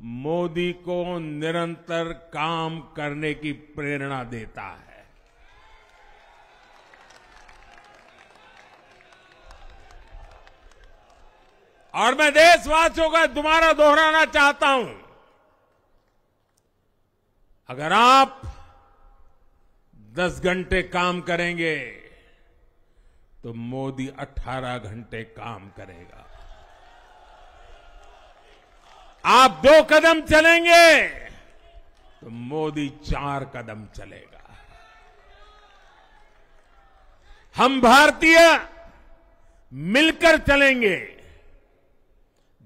मोदी को निरंतर काम करने की प्रेरणा देता है। और मैं देशवासियों का दोबारा दोहराना चाहता हूं, अगर आप 10 घंटे काम करेंगे तो मोदी 18 घंटे काम करेगा। आप 2 कदम चलेंगे तो मोदी 4 कदम चलेगा। हम भारतीय मिलकर चलेंगे,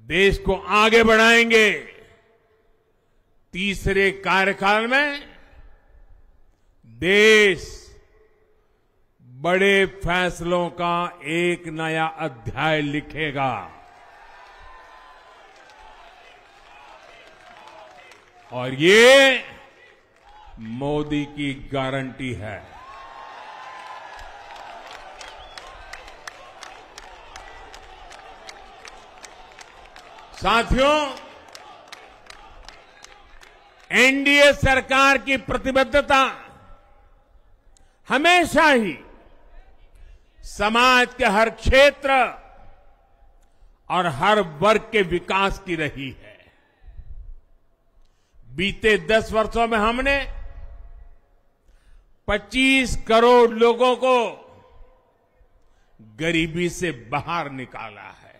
देश को आगे बढ़ाएंगे। तीसरे कार्यकाल में देश बड़े फैसलों का एक नया अध्याय लिखेगा। और ये मोदी की गारंटी है। साथियों, एनडीए सरकार की प्रतिबद्धता हमेशा ही समाज के हर क्षेत्र और हर वर्ग के विकास की रही है। बीते 10 वर्षों में हमने 25 करोड़ लोगों को गरीबी से बाहर निकाला है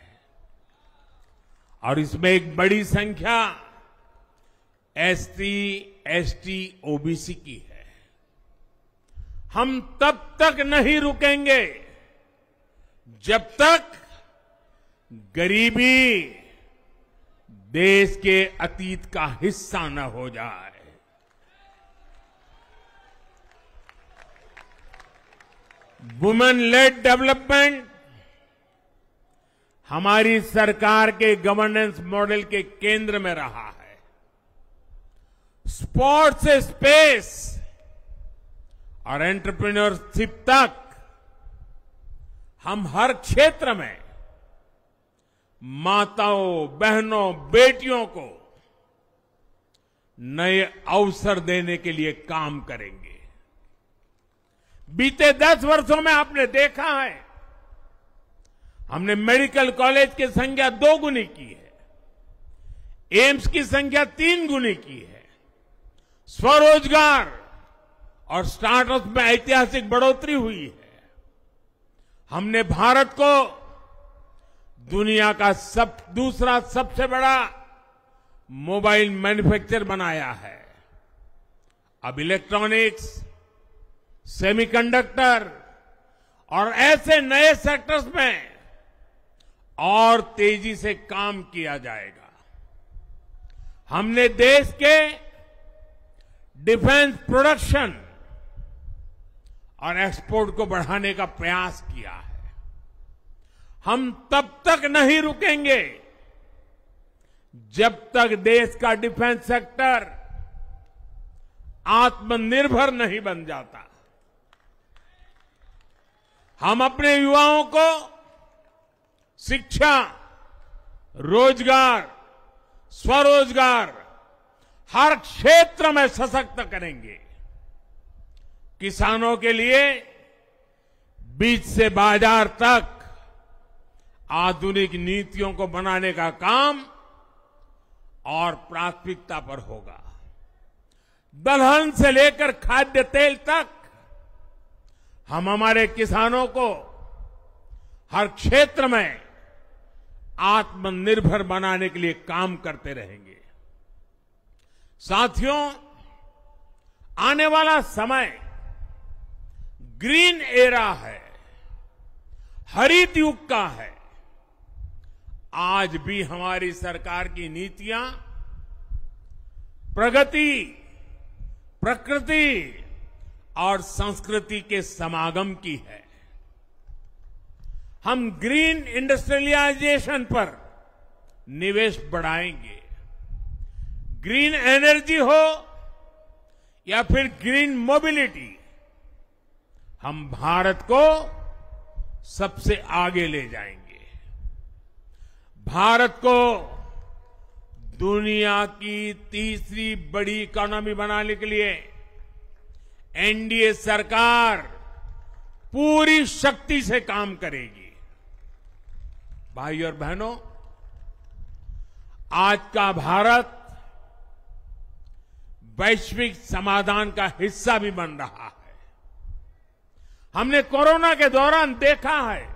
और इसमें एक बड़ी संख्या एसटी, एसटी, ओबीसी की है। हम तब तक नहीं रुकेंगे जब तक गरीबी देश के अतीत का हिस्सा न हो जाए। वुमेन लेड डेवलपमेंट हमारी सरकार के गवर्नेंस मॉडल के केंद्र में रहा है। स्पोर्ट्स से स्पेस और एंटरप्रेन्योरशिप तक हम हर क्षेत्र में माताओं, बहनों, बेटियों को नए अवसर देने के लिए काम करेंगे। बीते 10 वर्षों में आपने देखा है, हमने मेडिकल कॉलेज की संख्या 2 गुनी की है, एम्स की संख्या 3 गुनी की है, स्वरोजगार और स्टार्टअप में ऐतिहासिक बढ़ोतरी हुई है। हमने भारत को दुनिया का दूसरा सबसे बड़ा मोबाइल मैन्युफैक्चर बनाया है। अब इलेक्ट्रॉनिक्स, सेमीकंडक्टर और ऐसे नए सेक्टर्स में और तेजी से काम किया जाएगा। हमने देश के डिफेंस प्रोडक्शन और एक्सपोर्ट को बढ़ाने का प्रयास किया है। हम तब तक नहीं रुकेंगे जब तक देश का डिफेंस सेक्टर आत्मनिर्भर नहीं बन जाता। हम अपने युवाओं को शिक्षा, रोजगार, स्वरोजगार हर क्षेत्र में सशक्त करेंगे। किसानों के लिए बीज से बाजार तक आधुनिक नीतियों को बनाने का काम और प्राथमिकता पर होगा। दलहन से लेकर खाद्य तेल तक हम हमारे किसानों को हर क्षेत्र में आत्मनिर्भर बनाने के लिए काम करते रहेंगे। साथियों, आने वाला समय ग्रीन एरा है, हरित युग का है। आज भी हमारी सरकार की नीतियां प्रगति, प्रकृति और संस्कृति के समागम की है। हम ग्रीन इंडस्ट्रियलाइजेशन पर निवेश बढ़ाएंगे। ग्रीन एनर्जी हो या फिर ग्रीन मोबिलिटी, हम भारत को सबसे आगे ले जाएंगे। भारत को दुनिया की तीसरी बड़ी इकोनॉमी बनाने के लिए एनडीए सरकार पूरी शक्ति से काम करेगी। भाई और बहनों, आज का भारत वैश्विक समाधान का हिस्सा भी बन रहा है। हमने कोरोना के दौरान देखा है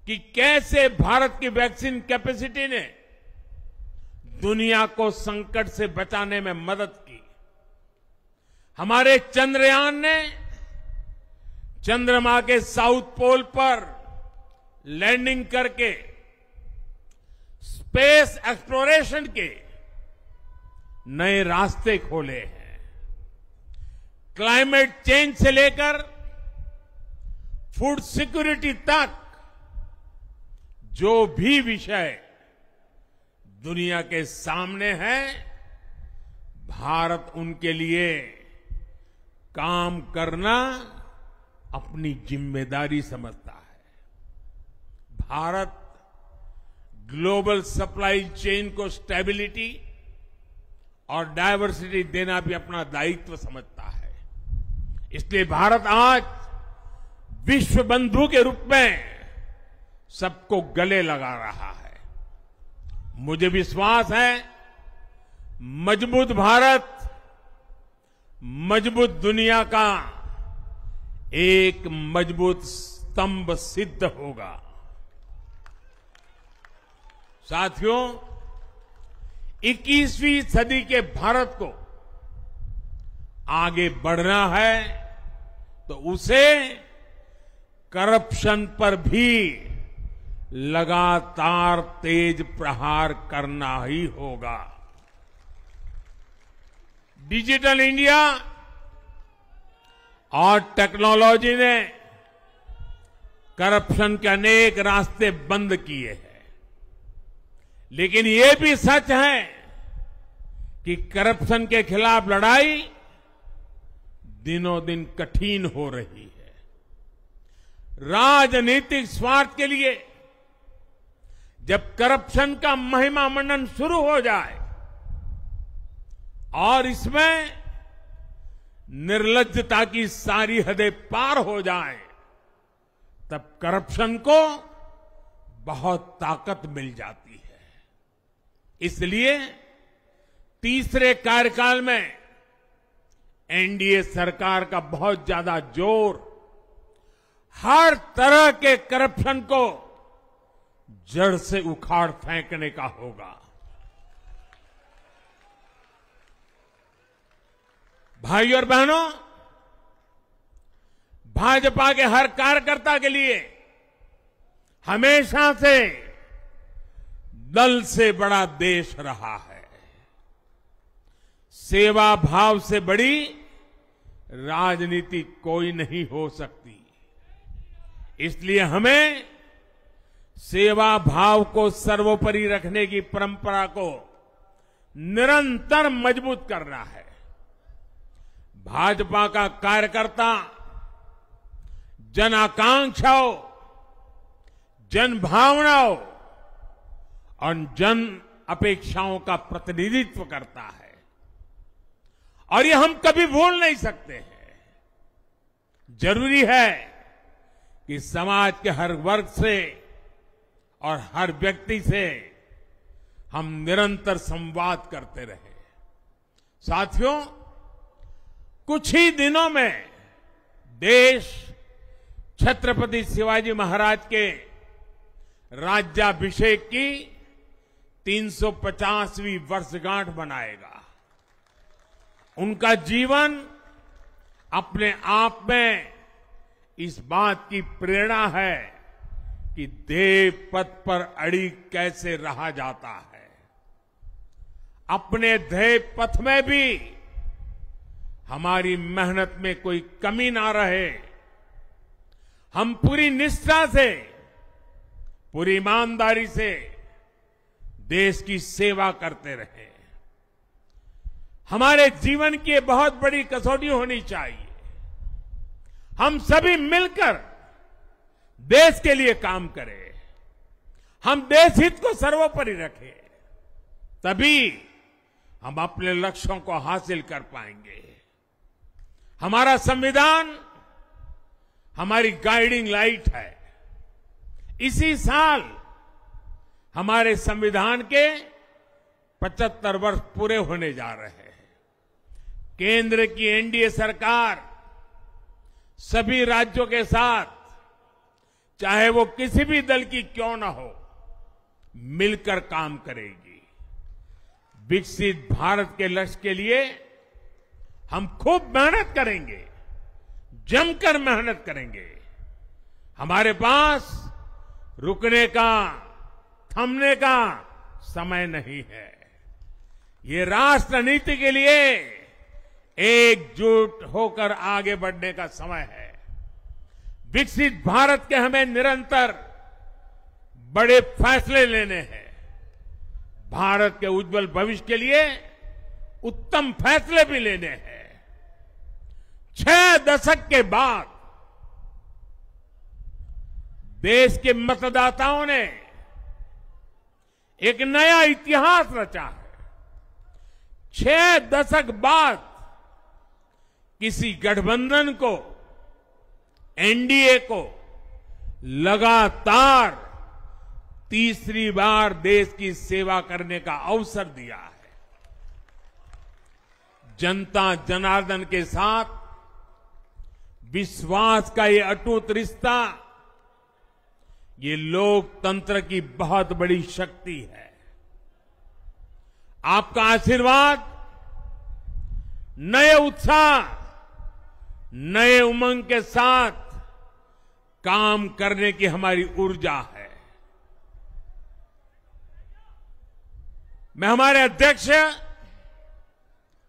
कि कैसे भारत की वैक्सीन कैपेसिटी ने दुनिया को संकट से बचाने में मदद की। हमारे चंद्रयान ने चंद्रमा के साउथ पोल पर लैंडिंग करके स्पेस एक्सप्लोरेशन के नए रास्ते खोले हैं। क्लाइमेट चेंज से लेकर फूड सिक्योरिटी तक जो भी विषय दुनिया के सामने है, भारत उनके लिए काम करना अपनी जिम्मेदारी समझता है। भारत ग्लोबल सप्लाई चेन को स्टेबिलिटी और डायवर्सिटी देना भी अपना दायित्व समझता है। इसलिए भारत आज विश्व बंधु के रूप में सबको गले लगा रहा है। मुझे विश्वास है, मजबूत भारत मजबूत दुनिया का एक मजबूत स्तंभ सिद्ध होगा। साथियों, 21वीं सदी के भारत को आगे बढ़ना है तो उसे करप्शन पर भी लगातार तेज प्रहार करना ही होगा। डिजिटल इंडिया और टेक्नोलॉजी ने करप्शन के अनेक रास्ते बंद किए हैं, लेकिन ये भी सच है कि करप्शन के खिलाफ लड़ाई दिनों दिन कठिन हो रही है। राजनीतिक स्वार्थ के लिए जब करप्शन का महिमा मंडन शुरू हो जाए और इसमें निर्लज्जता की सारी हदें पार हो जाए, तब करप्शन को बहुत ताकत मिल जाती है। इसलिए तीसरे कार्यकाल में एनडीए सरकार का बहुत ज्यादा जोर हर तरह के करप्शन को जड़ से उखाड़ फेंकने का होगा। भाई और बहनों, भाजपा के हर कार्यकर्ता के लिए हमेशा से दल से बड़ा देश रहा है। सेवा भाव से बड़ी राजनीति कोई नहीं हो सकती। इसलिए हमें सेवा भाव को सर्वोपरि रखने की परंपरा को निरंतर मजबूत करना है। भाजपा का कार्यकर्ता जन आकांक्षाओं, जन भावनाओं और जन अपेक्षाओं का प्रतिनिधित्व करता है और ये हम कभी भूल नहीं सकते हैं। जरूरी है कि समाज के हर वर्ग से और हर व्यक्ति से हम निरंतर संवाद करते रहे। साथियों, कुछ ही दिनों में देश छत्रपति शिवाजी महाराज के राज्याभिषेक की 350वीं वर्षगांठ मनाएगा। उनका जीवन अपने आप में इस बात की प्रेरणा है कि ध्येय पथ पर अड़ी कैसे रहा जाता है। अपने ध्येय पथ में भी हमारी मेहनत में कोई कमी ना रहे। हम पूरी निष्ठा से, पूरी ईमानदारी से देश की सेवा करते रहे। हमारे जीवन की बहुत बड़ी कसौटी होनी चाहिए। हम सभी मिलकर देश के लिए काम करें। हम देश हित को सर्वोपरि रखें। तभी हम अपने लक्ष्यों को हासिल कर पाएंगे। हमारा संविधान हमारी गाइडिंग लाइट है। इसी साल हमारे संविधान के 75 वर्ष पूरे होने जा रहे हैं। केंद्र की एनडीए सरकार सभी राज्यों के साथ, चाहे वो किसी भी दल की क्यों न हो, मिलकर काम करेगी। विकसित भारत के लक्ष्य के लिए हम खूब मेहनत करेंगे, जमकर मेहनत करेंगे। हमारे पास रुकने का, थमने का समय नहीं है। ये राष्ट्र नीति के लिए एकजुट होकर आगे बढ़ने का समय है। विकसित भारत के हमें निरंतर बड़े फैसले लेने हैं। भारत के उज्जवल भविष्य के लिए उत्तम फैसले भी लेने हैं। 6 दशक के बाद देश के मतदाताओं ने एक नया इतिहास रचा है। 6 दशक बाद किसी गठबंधन को, एनडीए को लगातार तीसरी बार देश की सेवा करने का अवसर दिया है। जनता जनार्दन के साथ विश्वास का ये अटूट रिश्ता, ये लोकतंत्र की बहुत बड़ी शक्ति है। आपका आशीर्वाद नए उत्साह, नए उमंग के साथ काम करने की हमारी ऊर्जा है। मैं हमारे अध्यक्ष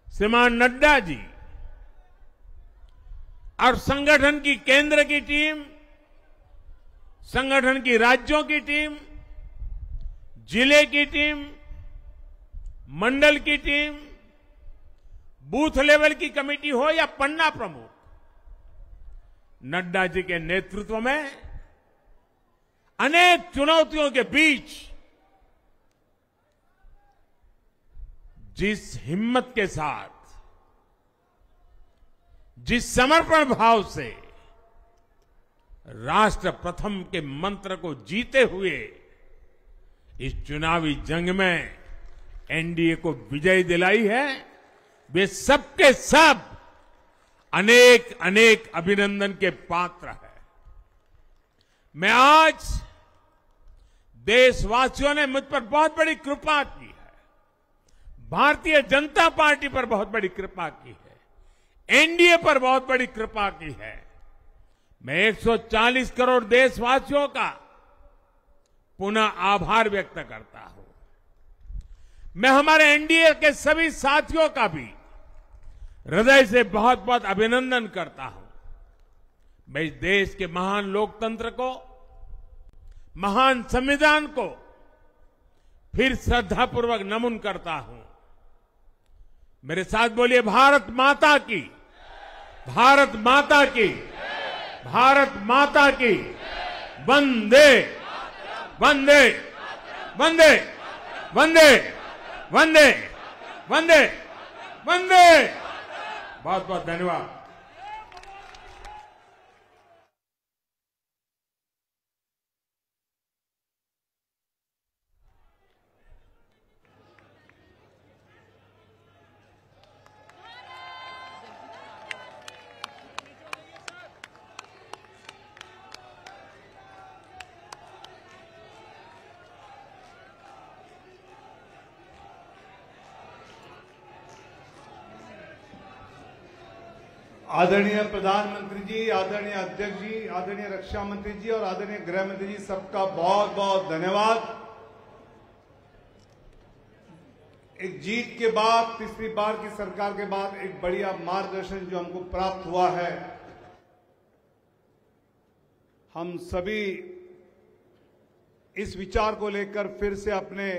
श्रीमान नड्डा जी और संगठन की केंद्र की टीम, संगठन की राज्यों की टीम, जिले की टीम, मंडल की टीम, बूथ लेवल की कमेटी हो या पन्ना प्रमुख, नड्डा जी के नेतृत्व में अनेक चुनौतियों के बीच जिस हिम्मत के साथ, जिस समर्पण भाव से राष्ट्र प्रथम के मंत्र को जीते हुए इस चुनावी जंग में एनडीए को विजय दिलाई है, वे सबके सब अनेक अनेक अभिनंदन के पात्र हैं। मैं आज, देशवासियों ने मुझ पर बहुत बड़ी कृपा की है, भारतीय जनता पार्टी पर बहुत बड़ी कृपा की है, एनडीए पर बहुत बड़ी कृपा की है। मैं 140 करोड़ देशवासियों का पुनः आभार व्यक्त करता हूं। मैं हमारे एनडीए के सभी साथियों का भी हृदय से बहुत बहुत अभिनंदन करता हूं। मैं इस देश के महान लोकतंत्र को, महान संविधान को फिर श्रद्धापूर्वक नमन करता हूं। मेरे साथ बोलिए, भारत माता की, भारत माता की, भारत माता की, वंदे वंदे वंदे वंदे वंदे वंदे वंदे। बहुत बहुत धन्यवाद। आदरणीय प्रधानमंत्री जी, आदरणीय अध्यक्ष जी, आदरणीय रक्षा मंत्री जी और आदरणीय गृह मंत्री जी, सबका बहुत बहुत धन्यवाद। एक जीत के बाद, तीसरी बार की सरकार के बाद एक बढ़िया मार्गदर्शन जो हमको प्राप्त हुआ है, हम सभी इस विचार को लेकर फिर से अपने